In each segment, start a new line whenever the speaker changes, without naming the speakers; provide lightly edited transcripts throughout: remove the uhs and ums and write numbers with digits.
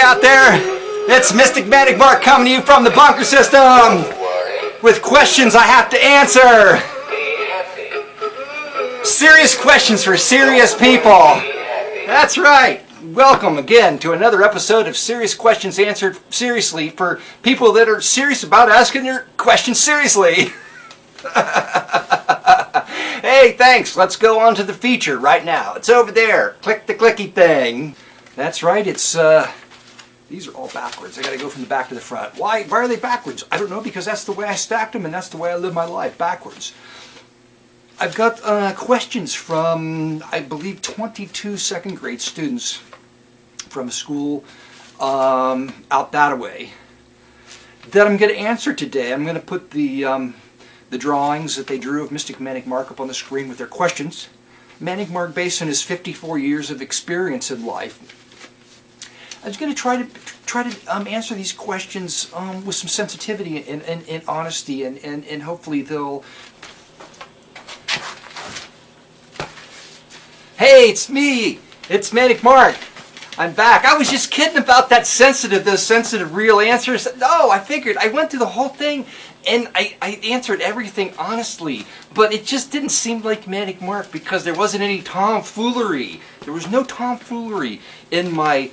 out there? It's Mystic Manic Mark coming to you from the bunker system with questions I have to answer. Serious questions for serious people. That's right. Welcome again to another episode of Serious Questions Answered Seriously for people that are serious about asking their questions seriously. Hey, thanks. Let's go on to the feature right now. It's over there. Click the clicky thing. That's right. It's these are all backwards. I got to go from the back to the front. Why are they backwards? I don't know, because that's the way I stacked them and that's the way I live my life, backwards. I've got questions from, I believe, 22 second grade students from a school out that way that I'm going to answer today. I'm going to put the drawings that they drew of Mystic Manic Mark up on the screen with their questions. Manic Mark, based on his 54 years of experience in life, I was going to try to answer these questions with some sensitivity and honesty, and hopefully they'll. Hey, it's me! It's Manic Mark! I'm back. I was just kidding about those sensitive real answers. No, I figured. I went through the whole thing and I answered everything honestly, but it just didn't seem like Manic Mark because there wasn't any tomfoolery. There was no tomfoolery in my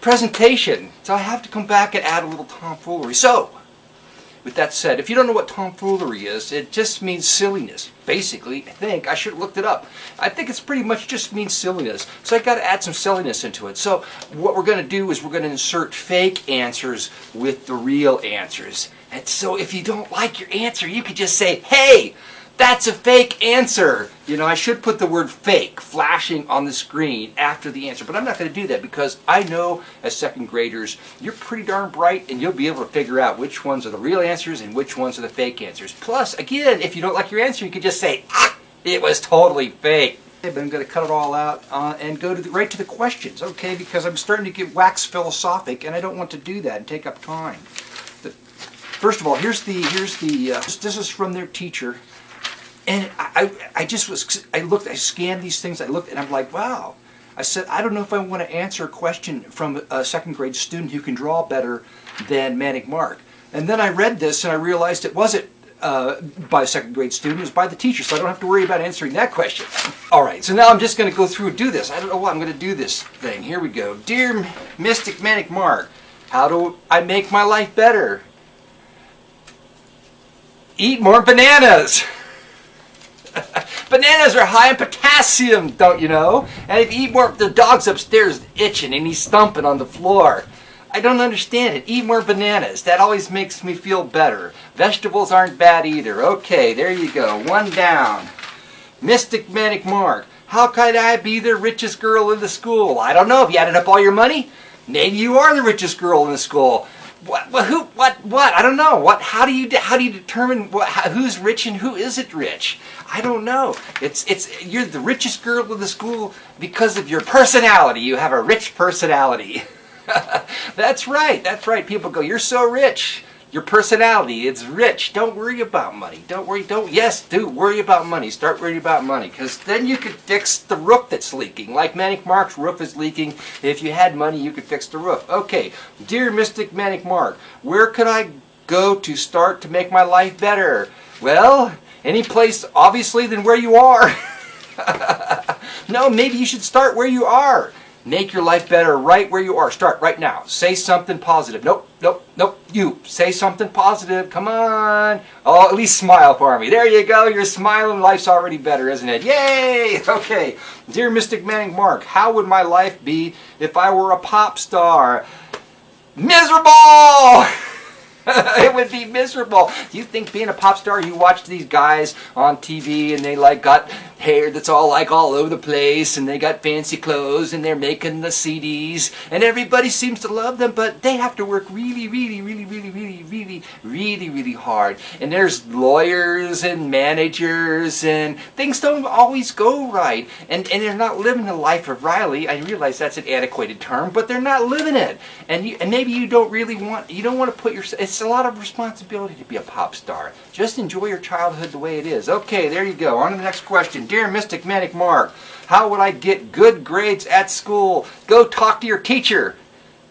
presentation, so I have to come back and add a little tomfoolery. So, with that said, if you don't know what tomfoolery is, it just means silliness. Basically, I think I should have looked it up. I think it's pretty much just means silliness. So I got to add some silliness into it. So what we're going to do is we're going to insert fake answers with the real answers. And so if you don't like your answer, you could just say, "Hey, that's a fake answer." You know, I should put the word fake flashing on the screen after the answer, but I'm not going to do that because I know as second graders, you're pretty darn bright and you'll be able to figure out which ones are the real answers and which ones are the fake answers. Plus, again, if you don't like your answer, you could just say, "It was totally fake." But I'm going to cut it all out and go to right to the questions, okay? Because I'm starting to get wax philosophic and I don't want to do that and take up time. But first of all, here's the this is from their teacher. And I scanned these things, I looked, and I'm like, wow. I said, I don't know if I want to answer a question from a second grade student who can draw better than Manic Mark. And then I read this and I realized it wasn't by a second grade student, it was by the teacher, so I don't have to worry about answering that question. All right, so now I'm just going to go through and do this. I don't know why I'm going to do this thing. Here we go. Dear Mystic Manic Mark, how do I make my life better? Eat more bananas. Bananas are high in potassium, don't you know? And if you eat more, the dog's upstairs itching and he's stomping on the floor. I don't understand it. Eat more bananas. That always makes me feel better. Vegetables aren't bad either. Okay, there you go. One down. Mystic Manic Mark, how could I be the richest girl in the school? I don't know. If you added up all your money, maybe you are the richest girl in the school. What? I don't know. How do you determine who's rich and who isn't rich? I don't know. You're the richest girl in the school because of your personality. You have a rich personality. That's right. That's right. People go, "You're so rich. Your personality, it's rich. Don't worry about money. Don't worry. Yes, do worry about money. Start worrying about money, because then you could fix the roof that's leaking. Like Manic Mark's roof is leaking. If you had money, you could fix the roof. Okay, dear Mystic Manic Mark, where could I go to start to make my life better? Well, any place, obviously, than where you are. No, maybe you should start where you are. Make your life better right where you are. Start right now. Say something positive. Nope. You. Say something positive. Come on. Oh, at least smile for me. There you go. You're smiling. Life's already better, isn't it? Yay! Okay. Dear Mystic Manic Mark, how would my life be if I were a pop star? Miserable! It would be miserable. You think being a pop star, you watch these guys on TV and they got hair that's all over the place and they got fancy clothes and they're making the CDs and everybody seems to love them, but they have to work really hard. And there's lawyers and managers and things don't always go right. And they're not living the life of Riley. I realize that's an antiquated term, but they're not living it. And maybe you don't want to put yourself, it's a lot of responsibility to be a pop star. Just enjoy your childhood the way it is. Okay, there you go. On to the next question. Dear Mystic Manic Mark, how would I get good grades at school? Go talk to your teacher.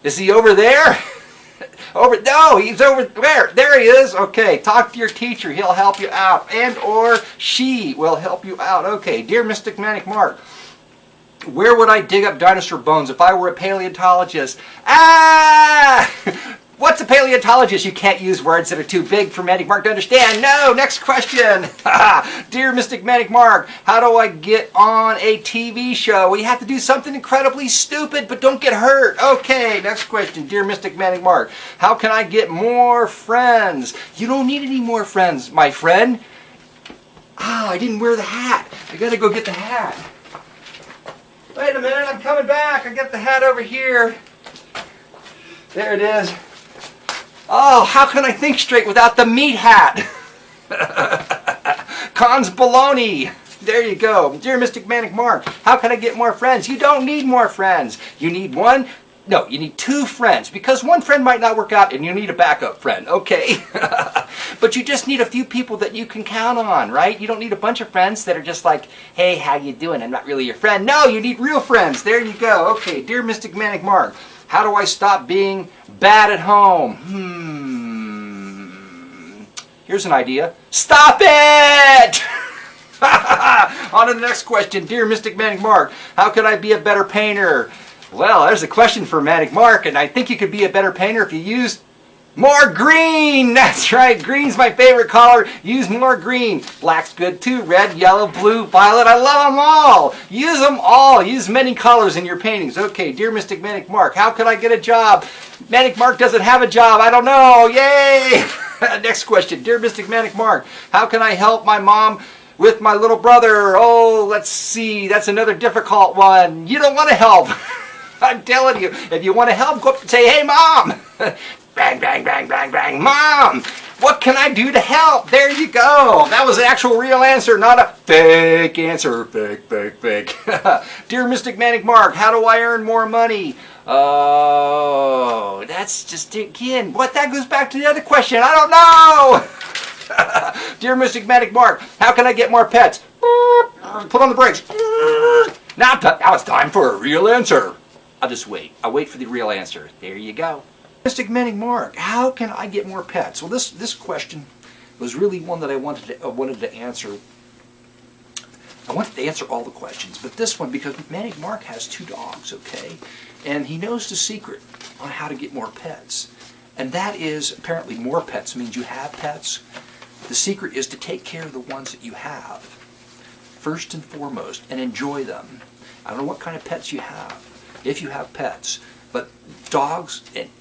Is he over there? No, he's over there. There he is. Okay, talk to your teacher. He'll help you out. And or she will help you out. Okay, dear Mystic Manic Mark, where would I dig up dinosaur bones if I were a paleontologist? What's a paleontologist? You can't use words that are too big for Manic Mark to understand. No, next question. Dear Mystic Manic Mark, how do I get on a TV show? Well, you have to do something incredibly stupid, but don't get hurt. Okay, next question. Dear Mystic Manic Mark, how can I get more friends? You don't need any more friends, my friend. I didn't wear the hat. I gotta go get the hat. Wait a minute, I'm coming back. I got the hat over here. There it is. Oh, how can I think straight without the meat hat? Cons baloney. There you go. Dear Mystic Manic Mark, how can I get more friends? You don't need more friends. You need one. No, you need two friends, because one friend might not work out and you need a backup friend, okay? But you just need a few people that you can count on, right? You don't need a bunch of friends that are just like, hey, how you doing? I'm not really your friend. No, you need real friends. There you go. Okay, dear Mystic Manic Mark, how do I stop being bad at home? Here's an idea. Stop it! On to the next question. Dear Mystic Manic Mark, how could I be a better painter? Well, there's a question for Manic Mark, and I think you could be a better painter if you used more green. That's right. Green's my favorite color. Use more green. Black's good too. Red, yellow, blue, violet. I love them all. Use them all. Use many colors in your paintings. Okay, dear Mystic Manic Mark, how could I get a job? Manic Mark doesn't have a job. I don't know. Yay! Next question. Dear Mystic Manic Mark, how can I help my mom with my little brother? Oh, let's see. That's another difficult one. You don't want to help. I'm telling you. If you want to help, go up and say, hey, Mom. Bang, bang, bang, bang, bang. Mom, what can I do to help? There you go. That was an actual real answer, not a fake answer. Fake, fake, fake. Dear Mystic Manic Mark, how do I earn more money? Oh, that's just, again, what? That goes back to the other question. I don't know. Dear Mystic Manic Mark, how can I get more pets? Put on the brakes. Now it's time for a real answer. I'll just wait. I'll wait for the real answer. There you go. Mystic Manic Mark, how can I get more pets? Well, this question was really one that I wanted to answer. I wanted to answer all the questions, but this one, because Manic Mark has 2 dogs, okay? And he knows the secret on how to get more pets. And that is, apparently more pets means you have pets. The secret is to take care of the ones that you have, first and foremost, and enjoy them. I don't know what kind of pets you have, if you have pets. But dogs and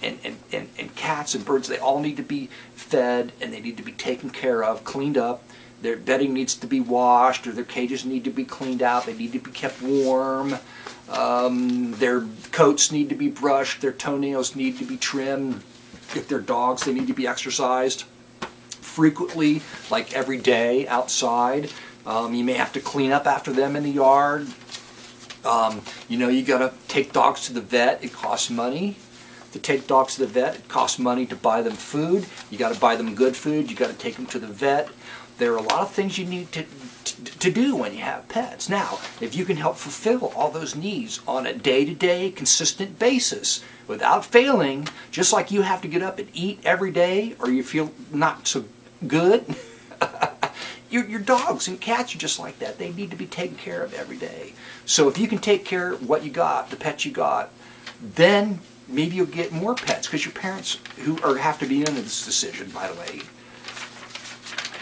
cats and birds, they all need to be fed, and they need to be taken care of, cleaned up. Their bedding needs to be washed, or their cages need to be cleaned out. They need to be kept warm. Their coats need to be brushed. Their toenails need to be trimmed. If they're dogs, they need to be exercised frequently, like every day outside. You may have to clean up after them in the yard. You gotta take dogs to the vet. It costs money to take dogs to the vet. It costs money to buy them food. You gotta buy them good food. You gotta take them to the vet. There are a lot of things you need to do when you have pets. Now, if you can help fulfill all those needs on a day-to-day, consistent basis without failing, just like you have to get up and eat every day or you feel not so good, your dogs and cats are just like that. They need to be taken care of every day. So if you can take care of what you got, the pets you got, then maybe you'll get more pets, because your parents, have to be in this decision, by the way,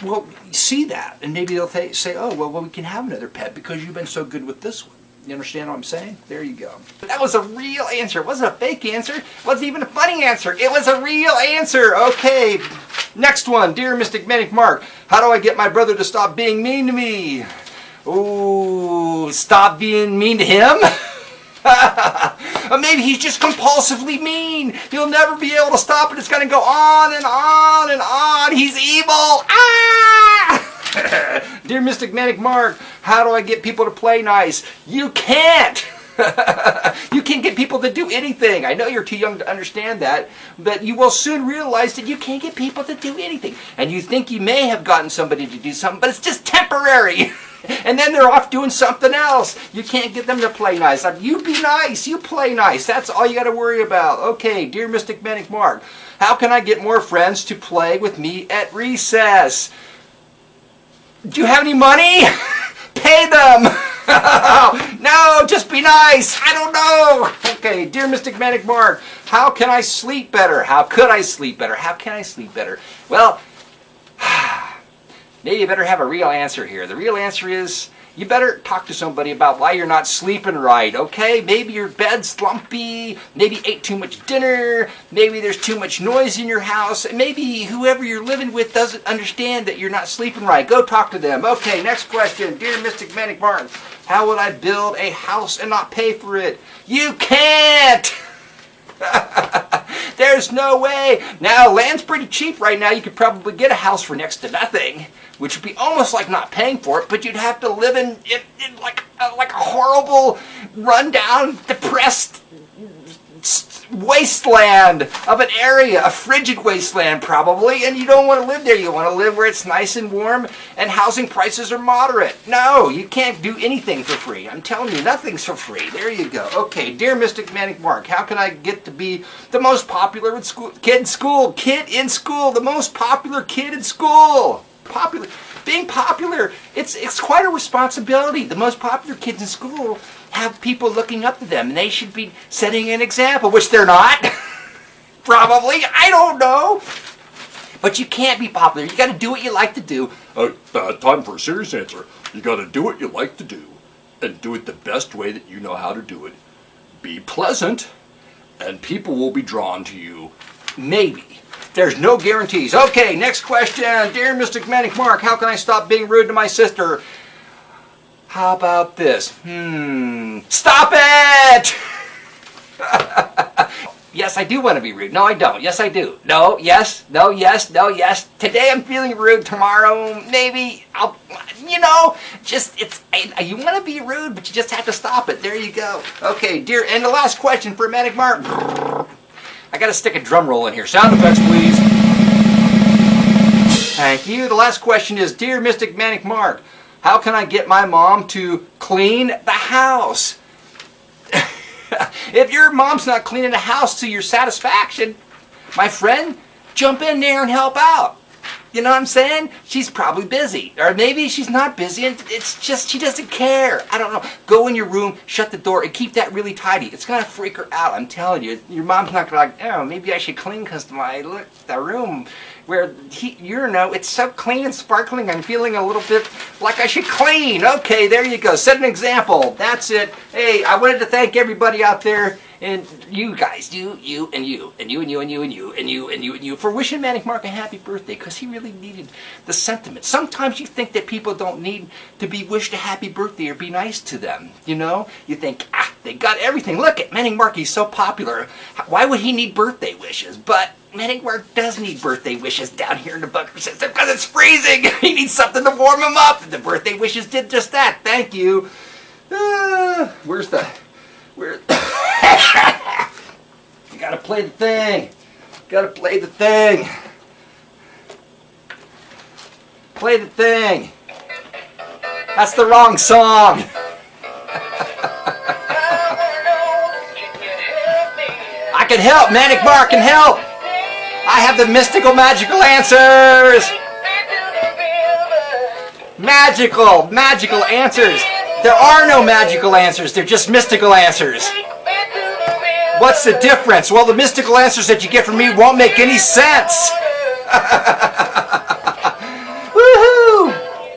will see that, and maybe they'll say, oh, well, we can have another pet because you've been so good with this one. You understand what I'm saying? There you go. That was a real answer. It wasn't a fake answer. It wasn't even a funny answer. It was a real answer. Okay. Next one. Dear Mystic Manic Mark, how do I get my brother to stop being mean to me? Ooh, stop being mean to him? Or maybe he's just compulsively mean. He'll never be able to stop it. It's going to go on and on and on. He's evil. Ah! Dear Mystic Manic Mark, how do I get people to play nice? You can't. You can't get people to do anything. I know you're too young to understand that, but you will soon realize that you can't get people to do anything. And you think you may have gotten somebody to do something, but it's just temporary. And then they're off doing something else. You can't get them to play nice. You be nice. You play nice. That's all you got to worry about. Okay, dear Mystic Manic Mark, how can I get more friends to play with me at recess? Do you have any money? Pay them. No, just be nice. I don't know. Okay, dear Mystic Manic Mark, how can I sleep better? How could I sleep better? How can I sleep better? Well, maybe you better have a real answer here. The real answer is you better talk to somebody about why you're not sleeping right, okay? Maybe your bed's slumpy, maybe you ate too much dinner, maybe there's too much noise in your house, maybe whoever you're living with doesn't understand that you're not sleeping right. Go talk to them. Okay, next question. Dear Mystic Manic Mark, how would I build a house and not pay for it? You can't! There's no way. Now, land's pretty cheap right now. You could probably get a house for next to nothing, which would be almost like not paying for it, but you'd have to live in like a horrible, rundown, depressed wasteland of an area, a frigid wasteland probably, and you don't want to live there. You want to live where it's nice and warm and housing prices are moderate. No, you can't do anything for free. I'm telling you, nothing's for free. There you go. Okay, dear Mystic Manic Mark, how can I get to be the most popular kid in school, the most popular kid in school? Being popular, it's quite a responsibility. The most popular kids in school have people looking up to them, and they should be setting an example, which they're not. Probably, I don't know. But you can't be popular. You got to do what you like to do.
Time for a serious answer. You got to do what you like to do, and do it the best way that you know how to do it. Be pleasant, and people will be drawn to you.
Maybe. There's no guarantees. Okay, next question. Dear Mystic Manic Mark, how can I stop being rude to my sister? How about this? Stop it! Yes, I do want to be rude. No, I don't. Yes, I do. No, yes, no, yes, no, yes. Today I'm feeling rude. Tomorrow, maybe I'll, you want to be rude, but you just have to stop it. There you go. Okay, dear, and the last question for Manic Mark. I got to stick a drum roll in here. Sound effects, please. Thank you. The last question is, dear Mystic Manic Mark, how can I get my mom to clean the house? If your mom's not cleaning the house to your satisfaction, my friend, jump in there and help out. You know what I'm saying? She's probably busy. Or maybe she's not busy and it's just she doesn't care. I don't know. Go in your room, shut the door, and keep that really tidy. It's going to freak her out. I'm telling you. Your mom's not going to oh, maybe I should clean because the room where it's so clean and sparkling. I'm feeling a little bit like I should clean. Okay, there you go. Set an example. That's it. Hey, I wanted to thank everybody out there. And you guys, you, and you, and you, and you, and you, and you, and you, and you, and you, for wishing Manic Mark a happy birthday, because he really needed the sentiment. Sometimes you think that people don't need to be wished a happy birthday or be nice to them, you know? You think, they got everything. Look at Manic Mark, he's so popular. Why would he need birthday wishes? But Manic Mark does need birthday wishes down here in the bunker system because it's freezing. He needs something to warm him up. And the birthday wishes did just that. Thank you. You gotta play the thing. Gotta play the thing. Play the thing. That's the wrong song. I can help. Manic Mark can help. I have the mystical, magical answers. Magical answers. There are no magical answers. They're just mystical answers. What's the difference? Well, the mystical answers that you get from me won't make any sense.